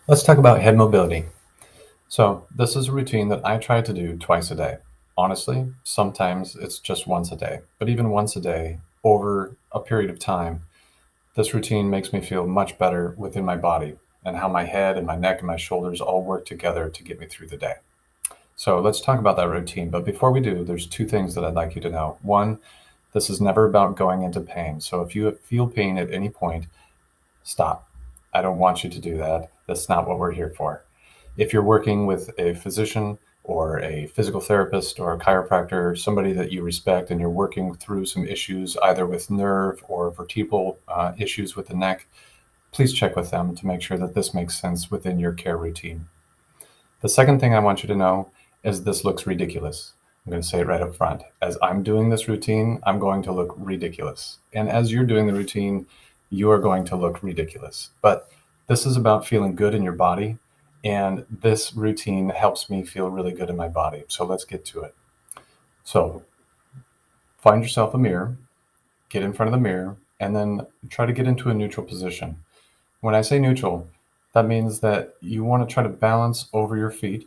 Let's talk about head mobility. So, this is a routine that I try to do twice a day. Honestly, sometimes it's just once a day, but even once a day over a period of time, this routine makes me feel much better within my body and how my head and my neck and my shoulders all work together to get me through the day. So, let's talk about that routine. But before we do, there's two things that I'd like you to know. One, this is never about going into pain. So, if you feel pain at any point, stop. I don't want you to do that. That's not what we're here for. If you're working with a physician or a physical therapist or a chiropractor, somebody that you respect, and you're working through some issues, either with nerve or vertebral issues with the neck, please check with them to make sure that this makes sense within your care routine. The second thing I want you to know is this looks ridiculous. I'm going to say it right up front. As I'm doing this routine, I'm going to look ridiculous. And as you're doing the routine, you are going to look ridiculous. But this is about feeling good in your body. And this routine helps me feel really good in my body. So let's get to it. So find yourself a mirror, get in front of the mirror, and then try to get into a neutral position. When I say neutral, that means that you want to try to balance over your feet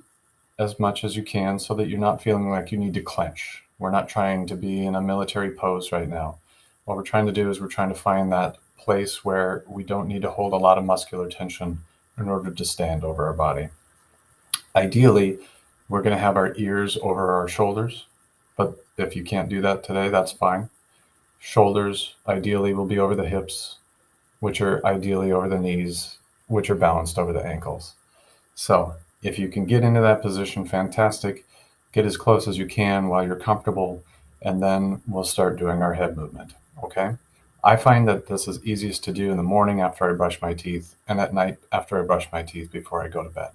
as much as you can so that you're not feeling like you need to clench. We're not trying to be in a military pose right now. What we're trying to do is we're trying to find that place where we don't need to hold a lot of muscular tension in order to stand over our body. Ideally, we're going to have our ears over our shoulders, but if you can't do that today, that's fine. Shoulders ideally will be over the hips, which are ideally over the knees, which are balanced over the ankles. So if you can get into that position, fantastic. Get as close as you can while you're comfortable, and then we'll start doing our head movement. Okay? I find that this is easiest to do in the morning after I brush my teeth and at night after I brush my teeth before I go to bed.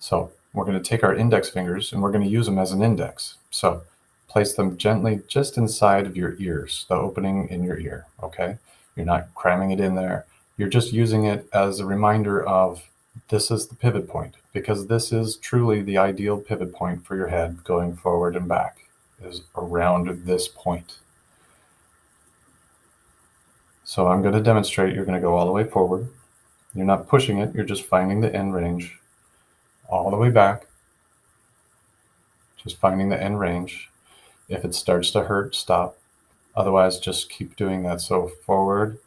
So we're going to take our index fingers and we're going to use them as an index. So place them gently just inside of your ears, the opening in your ear. Okay? You're not cramming it in there. You're just using it as a reminder of this is the pivot point, because this is truly the ideal pivot point for your head going forward and back, is around this point. So I'm going to demonstrate. You're going to go all the way forward. You're not pushing it. You're just finding the end range. All the way back. Just finding the end range. If it starts to hurt, stop. Otherwise, just keep doing that. So forward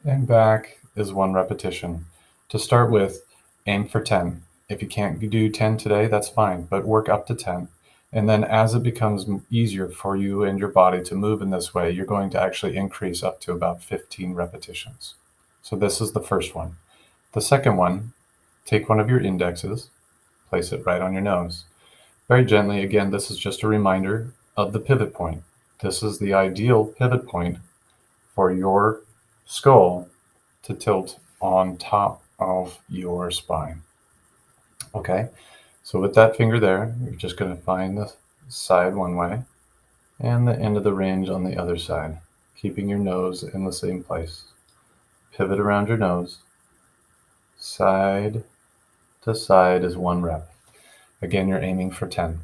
and back is one repetition. To start with, aim for 10. If you can't do 10 today, that's fine, but work up to 10. And then as it becomes easier for you and your body to move in this way, you're going to actually increase up to about 15 repetitions. So this is the first one. The second one, take one of your indexes, place it right on your nose. Very gently, again, this is just a reminder of the pivot point. This is the ideal pivot point for your skull to tilt on top of your spine. Okay, so with that finger there, you're just going to find the side one way and the end of the range on the other side, keeping your nose in the same place. Pivot around your nose. Side to side is one rep. Again, you're aiming for 10.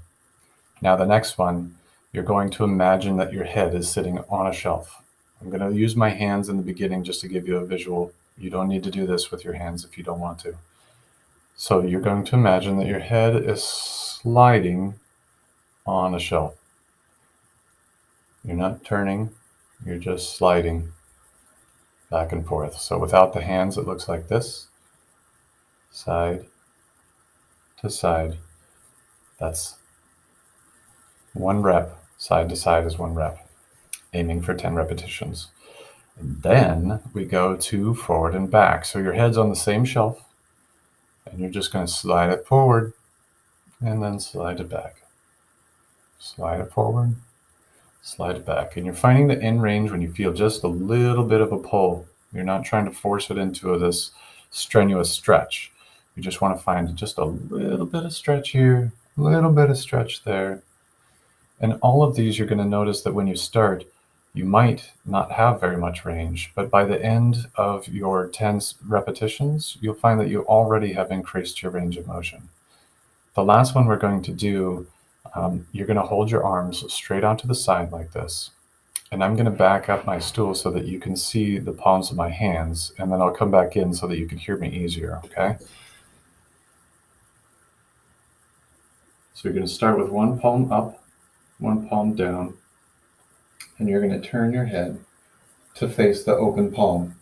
Now the next one, you're going to imagine that your head is sitting on a shelf. I'm going to use my hands in the beginning just to give you a visual. You don't need to do this with your hands if you don't want to. So you're going to imagine that your head is sliding on a shelf. You're not turning, you're just sliding back and forth. So without the hands, it looks like this. Side to side. That's one rep. Side to side is one rep. Aiming for 10 repetitions. And then we go to forward and back. So your head's on the same shelf, and you're just going to slide it forward and then slide it back. Slide it forward, slide it back. And you're finding the end range when you feel just a little bit of a pull. You're not trying to force it into this strenuous stretch. You just want to find just a little bit of stretch here, a little bit of stretch there. And all of these, you're going to notice that when you start, you might not have very much range, but by the end of your 10 repetitions, you'll find that you already have increased your range of motion. The last one we're going to do, you're going to hold your arms straight onto the side like this. And I'm going to back up my stool so that you can see the palms of my hands, and then I'll come back in so that you can hear me easier, okay? So you're going to start with one palm up, one palm down, and you're going to turn your head to face the open palm.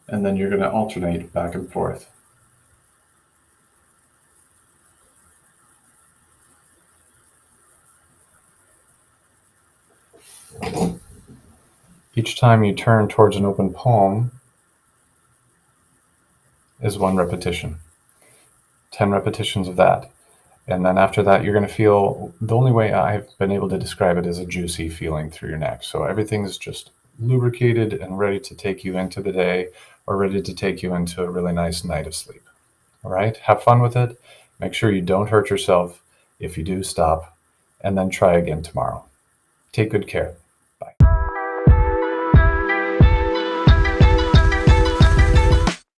And then you're going to alternate back and forth. Each time you turn towards an open palm is one repetition. 10 repetitions of that. And then after that, you're going to feel, the only way I've been able to describe it is a juicy feeling through your neck. So everything's just lubricated and ready to take you into the day, or ready to take you into a really nice night of sleep. All right, have fun with it. Make sure you don't hurt yourself. If you do, stop, and then try again tomorrow. Take good care.